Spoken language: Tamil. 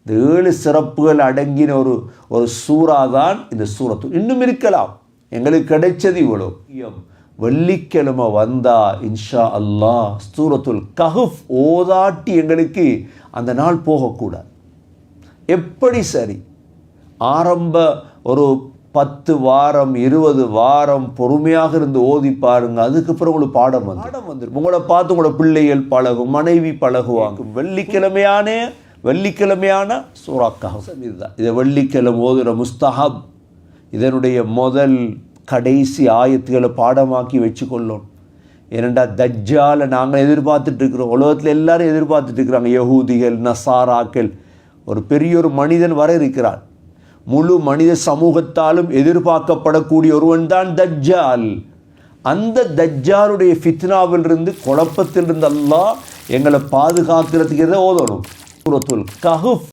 இந்த 7 சிறப்புகள் அடங்கின ஒரு சூறா தான் இந்த சூரத்து. இன்னும் இருக்கலாம், எங்களுக்கு கிடைச்சது இவ்வளோ. வெள்ளிக்கிழமை வந்தா இன்ஷா அல்லாஹ் சூரத்துல் கஹஃப் ஓதாட்டி எங்களுக்கு அந்த நாள் போகக்கூடாது. எப்படி சரி, ஆரம்ப ஒரு 10 வாரம் 20 வாரம் பொறுமையாக இருந்து ஓதி பாருங்க. அதுக்கப்புறம் உங்களுக்கு பாடம் வந்துடும். உங்களை பார்த்து உங்களோட பிள்ளைகள் பழகும், மனைவி பழகுவாங்க. வெள்ளிக்கிழமையான சூரா கஹஃப் இதுதான். இதை வெள்ளிக்கிழமை ஓதுற முஸ்தஹப். இதனுடைய முதல் கடைசி ஆயத்துக்களை பாடமாக்கி வச்சு கொள்ளணும். ஏனெண்டா தஜ்ஜாலை நாங்கள் எதிர்பார்த்துட்டு இருக்கிறோம். உலகத்தில் எல்லாரும் எதிர்பார்த்துட்டு இருக்கிறாங்க. யஹூதிகள், நசாராக்கள். ஒரு பெரிய ஒரு மனிதன் வர இருக்கிறான். முழு மனித சமூகத்தாலும் எதிர்பார்க்கப்படக்கூடிய ஒருவன் தான் தஜ்ஜால். அந்த தஜ்ஜாலுடைய ஃபித்னாவிலிருந்து, குழப்பத்திலிருந்து அல்லாஹ் எங்களை பாதுகாக்கிறதுக்கு எதை ஓதணும்? சூரத்துல் கஹஃப்